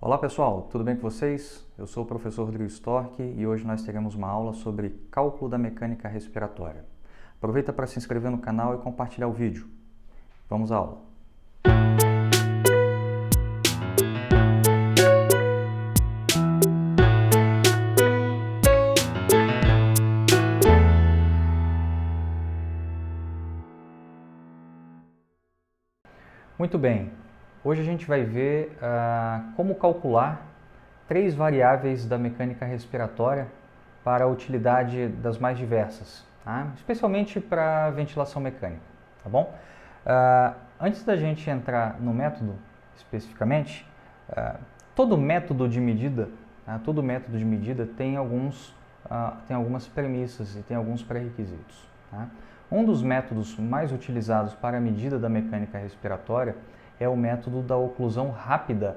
Olá pessoal, tudo bem com vocês? Eu sou o professor Rodrigo Storck e hoje nós teremos uma aula sobre cálculo da mecânica respiratória. Aproveita para se inscrever no canal e compartilhar o vídeo. Vamos à aula. Muito bem, hoje a gente vai ver como calcular três variáveis da mecânica respiratória para a utilidade das mais diversas, tá? Especialmente para ventilação mecânica, tá bom? Antes da gente entrar no método especificamente, todo método de medida, todo método de medida tem algumas premissas e tem alguns pré-requisitos, tá? Um dos métodos mais utilizados para a medida da mecânica respiratória é o método da oclusão rápida,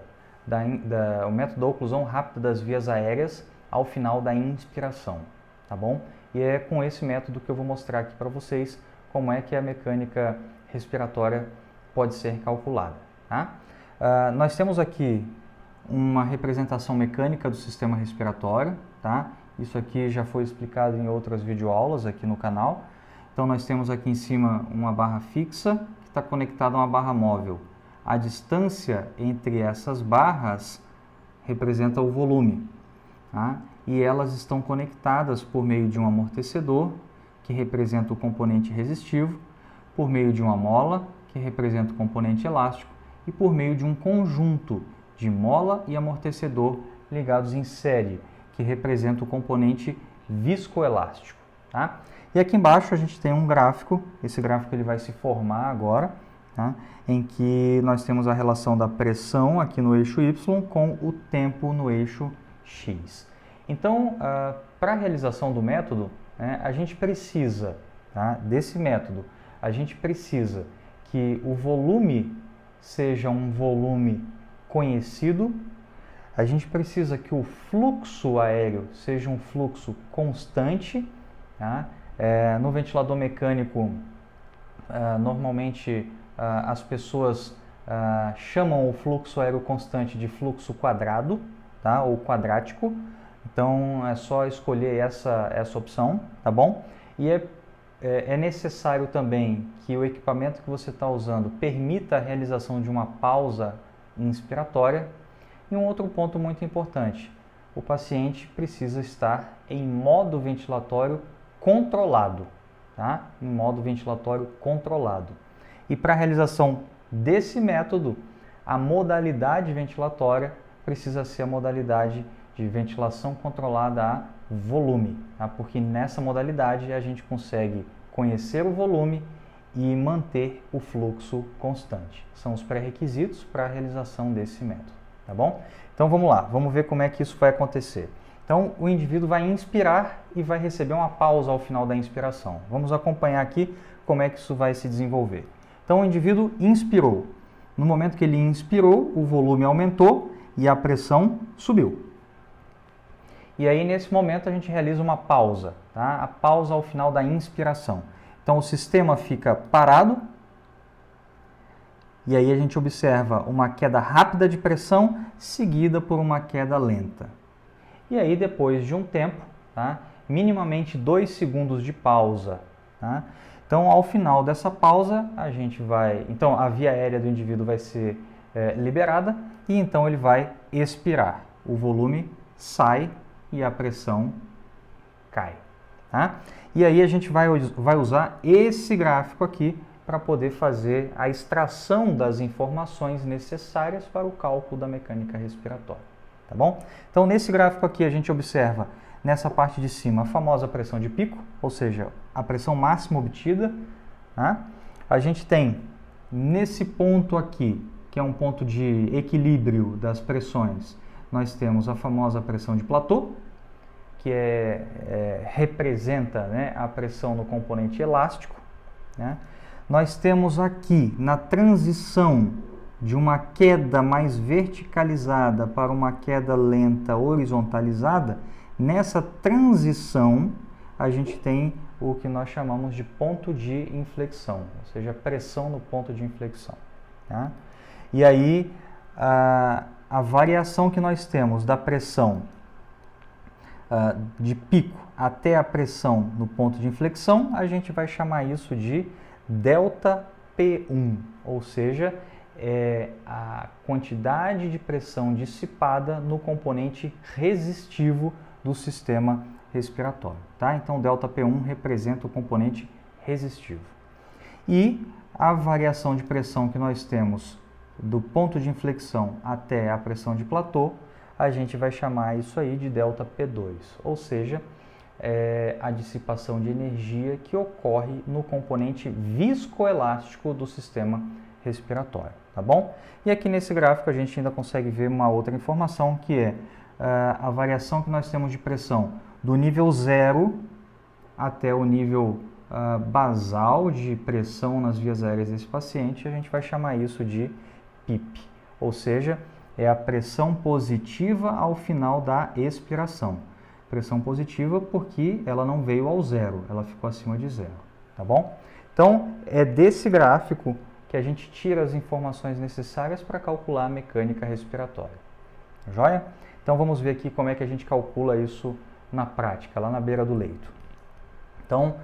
o método da oclusão rápida das vias aéreas ao final da inspiração, tá bom? E é com esse método que eu vou mostrar aqui para vocês como é que a mecânica respiratória pode ser calculada, tá? Nós temos aqui uma representação mecânica do sistema respiratório, tá? Isso aqui já foi explicado em outras videoaulas aqui no canal. Então, nós temos aqui em cima uma barra fixa que está conectada a uma barra móvel. A distância entre essas barras representa o volume, tá? E elas estão conectadas por meio de um amortecedor, que representa o componente resistivo, por meio de uma mola, que representa o componente elástico, e por meio de um conjunto de mola e amortecedor ligados em série, que representa o componente viscoelástico, tá? E aqui embaixo a gente tem um gráfico, esse gráfico ele vai se formar agora, tá? Em que nós temos a relação da pressão aqui no eixo Y com o tempo no eixo X. Então, para a realização do método, a gente precisa, tá, desse método, a gente precisa que o volume seja um volume conhecido, a gente precisa que o fluxo aéreo seja um fluxo constante, tá? No ventilador mecânico, normalmente as pessoas chamam o fluxo aéreo constante de fluxo quadrado, tá? Ou quadrático. Então é só escolher essa opção, tá bom? E é necessário também que o equipamento que você está usando permita a realização de uma pausa inspiratória. E um outro ponto muito importante, o paciente precisa estar em modo ventilatório controlado, tá? Em modo ventilatório controlado. E para a realização desse método, a modalidade ventilatória precisa ser a modalidade de ventilação controlada a volume, tá? Porque nessa modalidade a gente consegue conhecer o volume e manter o fluxo constante. São os pré-requisitos para a realização desse método, tá bom? Então vamos lá, vamos ver como é que isso vai acontecer. Então, o indivíduo vai inspirar e vai receber uma pausa ao final da inspiração. Vamos acompanhar aqui como é que isso vai se desenvolver. Então, o indivíduo inspirou. No momento que ele inspirou, o volume aumentou e a pressão subiu. E aí, nesse momento, a gente realiza uma pausa, tá? A pausa ao final da inspiração. Então, o sistema fica parado e aí a gente observa uma queda rápida de pressão seguida por uma queda lenta. E aí, depois de um tempo, tá, minimamente 2 segundos de pausa. Tá? Então, ao final dessa pausa, a gente vai... Então, a via aérea do indivíduo vai ser liberada e então ele vai expirar. O volume sai e a pressão cai. Tá? E aí, a gente vai usar esse gráfico aqui para poder fazer a extração das informações necessárias para o cálculo da mecânica respiratória. Tá bom? Então, nesse gráfico aqui, a gente observa, nessa parte de cima, a famosa pressão de pico, ou seja, a pressão máxima obtida. Tá? A gente tem, nesse ponto aqui, que é um ponto de equilíbrio das pressões, nós temos a famosa pressão de platô, que representa, né, a pressão no componente elástico. Né? Nós temos aqui, na transição de uma queda mais verticalizada para uma queda lenta horizontalizada, nessa transição a gente tem o que nós chamamos de ponto de inflexão, ou seja, pressão no ponto de inflexão. Tá? E aí a variação que nós temos da pressão de pico até a pressão no ponto de inflexão, a gente vai chamar isso de delta P1, ou seja, é a quantidade de pressão dissipada no componente resistivo do sistema respiratório. Tá? Então, delta P1 representa o componente resistivo. E a variação de pressão que nós temos do ponto de inflexão até a pressão de platô, a gente vai chamar isso aí de delta P2, ou seja, a dissipação de energia que ocorre no componente viscoelástico do sistema respiratório, tá bom? E aqui nesse gráfico a gente ainda consegue ver uma outra informação que é a variação que nós temos de pressão do nível 0 até o nível basal de pressão nas vias aéreas desse paciente, a gente vai chamar isso de PIP, ou seja, é a pressão positiva ao final da expiração. Pressão positiva porque ela não veio ao zero, ela ficou acima de zero, tá bom? Então, é desse gráfico que a gente tira as informações necessárias para calcular a mecânica respiratória. Joia? Então, vamos ver aqui como é que a gente calcula isso na prática, lá na beira do leito. Então,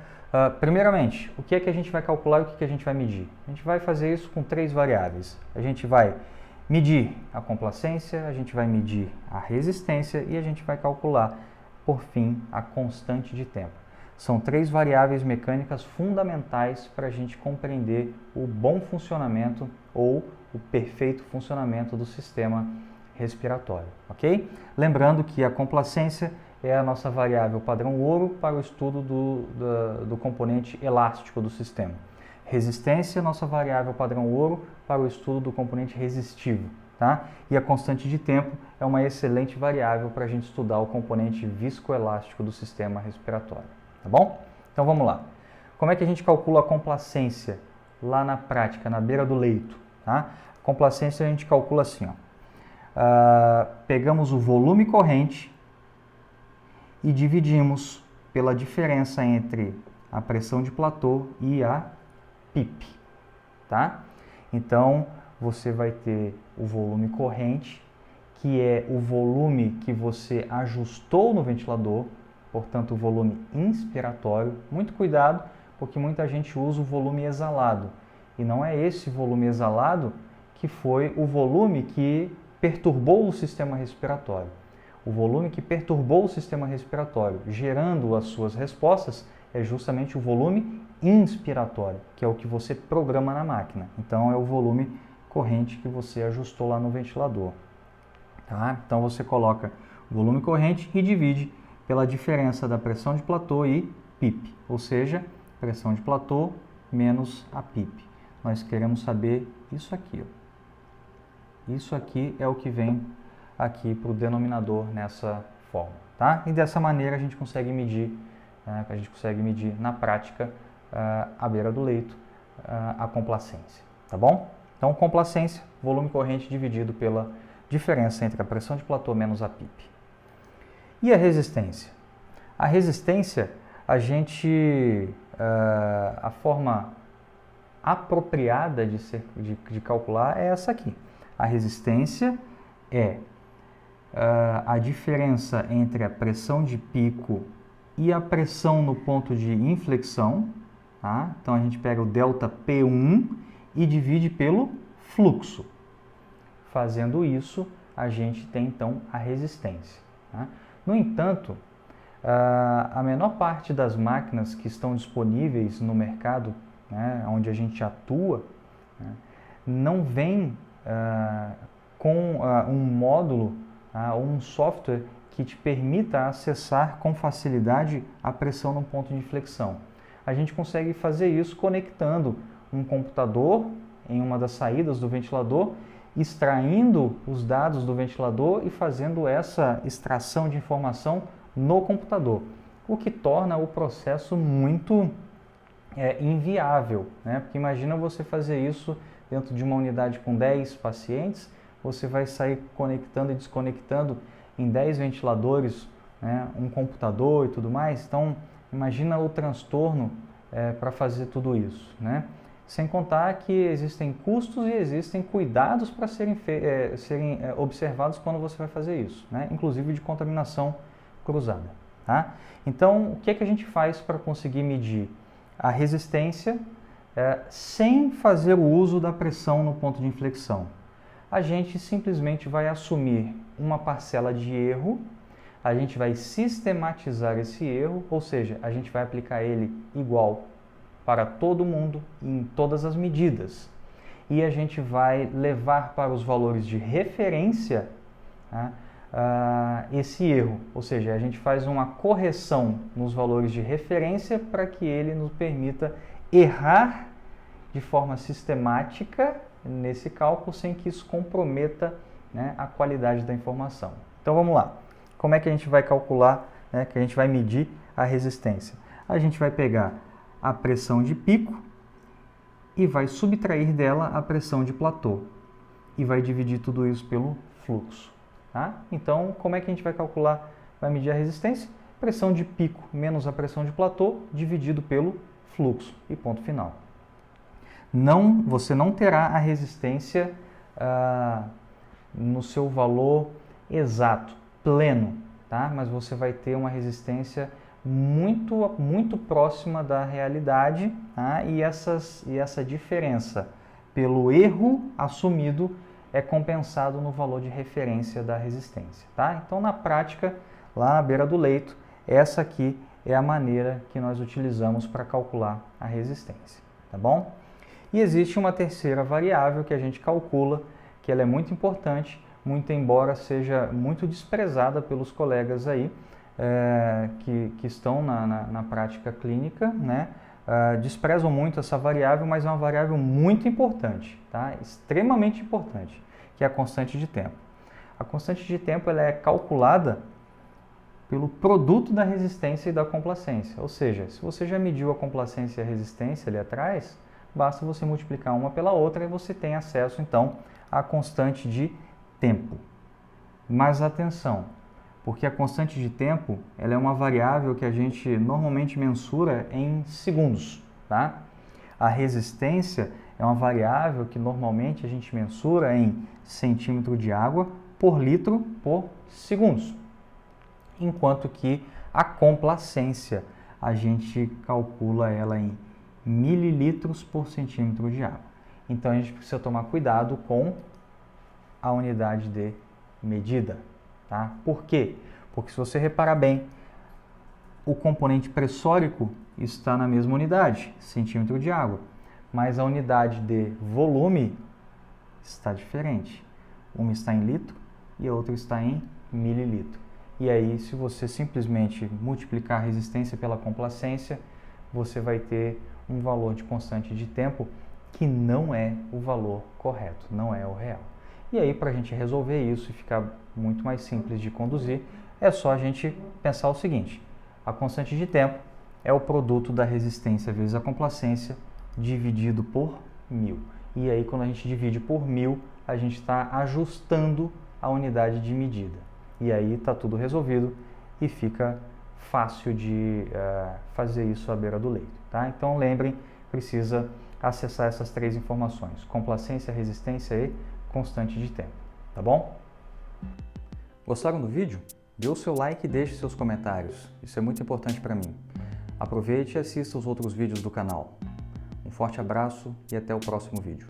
primeiramente, o que é que a gente vai calcular e o que a gente vai medir? A gente vai fazer isso com 3 variáveis. A gente vai medir a complacência, a gente vai medir a resistência e a gente vai calcular, por fim, a constante de tempo. São 3 variáveis mecânicas fundamentais para a gente compreender o bom funcionamento ou o perfeito funcionamento do sistema respiratório, ok? Lembrando que a complacência é a nossa variável padrão ouro para o estudo do componente elástico do sistema. Resistência, nossa variável padrão ouro para o estudo do componente resistivo. Tá? E a constante de tempo é uma excelente variável para a gente estudar o componente viscoelástico do sistema respiratório. Tá bom? Então vamos lá. Como é que a gente calcula a complacência lá na prática, na beira do leito? Tá? A complacência a gente calcula assim, ó. Pegamos o volume corrente e dividimos pela diferença entre a pressão de platô e a PIP, tá? Então, você vai ter o volume corrente, que é o volume que você ajustou no ventilador, portanto, o volume inspiratório. Muito cuidado, porque muita gente usa o volume exalado, e não é esse volume exalado que foi o volume que perturbou o sistema respiratório. O volume que perturbou o sistema respiratório, gerando as suas respostas, é justamente o volume inspiratório, que é o que você programa na máquina. Então, é o volume corrente que você ajustou lá no ventilador. Tá? Então, você coloca o volume corrente e divide pela diferença da pressão de platô e PIP, ou seja, pressão de platô menos a PIP. Nós queremos saber isso aqui. Ó. Isso aqui é o que vem aqui para o denominador nessa forma. Tá? E dessa maneira a gente consegue medir na prática à beira do leito a complacência, tá bom? Então, complacência, volume corrente dividido pela diferença entre a pressão de platô menos a PIP. E a resistência? A resistência, a forma apropriada de calcular é essa aqui. A resistência é a diferença entre a pressão de pico e a pressão no ponto de inflexão, tá? Então a gente pega o delta P1 e divide pelo fluxo. Fazendo isso, a gente tem então a resistência. Tá? No entanto, a menor parte das máquinas que estão disponíveis no mercado, né, onde a gente atua, né, não vem com um módulo ou um software que te permita acessar com facilidade a pressão no ponto de inflexão. A gente consegue fazer isso conectando um computador em uma das saídas do ventilador, extraindo os dados do ventilador e fazendo essa extração de informação no computador, o que torna o processo muito inviável, né? Porque imagina você fazer isso dentro de uma unidade com 10 pacientes, você vai sair conectando e desconectando em 10 ventiladores, né, um computador e tudo mais. Então, imagina o transtorno para fazer tudo isso, né? Sem contar que existem custos e existem cuidados para serem observados quando você vai fazer isso, né? Inclusive de contaminação cruzada. Tá? Então, o que a gente faz para conseguir medir a resistência sem fazer o uso da pressão no ponto de inflexão? A gente simplesmente vai assumir uma parcela de erro, a gente vai sistematizar esse erro, ou seja, a gente vai aplicar ele igual para todo mundo, em todas as medidas. E a gente vai levar para os valores de referência, tá, esse erro. Ou seja, a gente faz uma correção nos valores de referência para que ele nos permita errar de forma sistemática nesse cálculo sem que isso comprometa, né, a qualidade da informação. Então vamos lá. Como é que a gente vai calcular, né, que a gente vai medir a resistência? A gente vai pegar a pressão de pico e vai subtrair dela a pressão de platô e vai dividir tudo isso pelo fluxo. Tá? Então, como é que a gente vai calcular, vai medir a resistência? Pressão de pico menos a pressão de platô dividido pelo fluxo e ponto final. Você não terá a resistência no seu valor exato, pleno, tá? Mas você vai ter uma resistência muito próxima da realidade, tá? E essa diferença pelo erro assumido é compensado no valor de referência da resistência. Tá? Então, na prática, lá na beira do leito, essa aqui é a maneira que nós utilizamos para calcular a resistência. Tá bom? E existe uma terceira variável que a gente calcula, que ela é muito importante, muito embora seja muito desprezada pelos colegas aí, que estão na prática clínica, né? Desprezam muito essa variável, mas é uma variável muito importante, tá? Extremamente importante, que é a constante de tempo. A constante de tempo ela é calculada pelo produto da resistência e da complacência, ou seja, se você já mediu a complacência e a resistência ali atrás, basta você multiplicar uma pela outra e você tem acesso então à constante de tempo. Mas atenção, porque a constante de tempo ela é uma variável que a gente normalmente mensura em segundos. Tá? A resistência é uma variável que normalmente a gente mensura em centímetro de água por litro por segundos. Enquanto que a complacência a gente calcula ela em mililitros por centímetro de água. Então a gente precisa tomar cuidado com a unidade de medida. Tá? Por quê? Porque se você reparar bem, o componente pressórico está na mesma unidade, centímetro de água, mas a unidade de volume está diferente. Uma está em litro e a outra está em mililitro. E aí, se você simplesmente multiplicar a resistência pela complacência, você vai ter um valor de constante de tempo que não é o valor correto, não é o real. E aí, para a gente resolver isso e ficar muito mais simples de conduzir, é só a gente pensar o seguinte: a constante de tempo é o produto da resistência vezes a complacência dividido por 1000. E aí, quando a gente divide por 1000, a gente está ajustando a unidade de medida. E aí está tudo resolvido e fica fácil de fazer isso à beira do leito. Tá? Então, lembrem, precisa acessar essas três informações: complacência, resistência e constante de tempo. Tá bom? Gostaram do vídeo? Dê o seu like e deixe seus comentários. Isso é muito importante para mim. Aproveite e assista os outros vídeos do canal. Um forte abraço e até o próximo vídeo.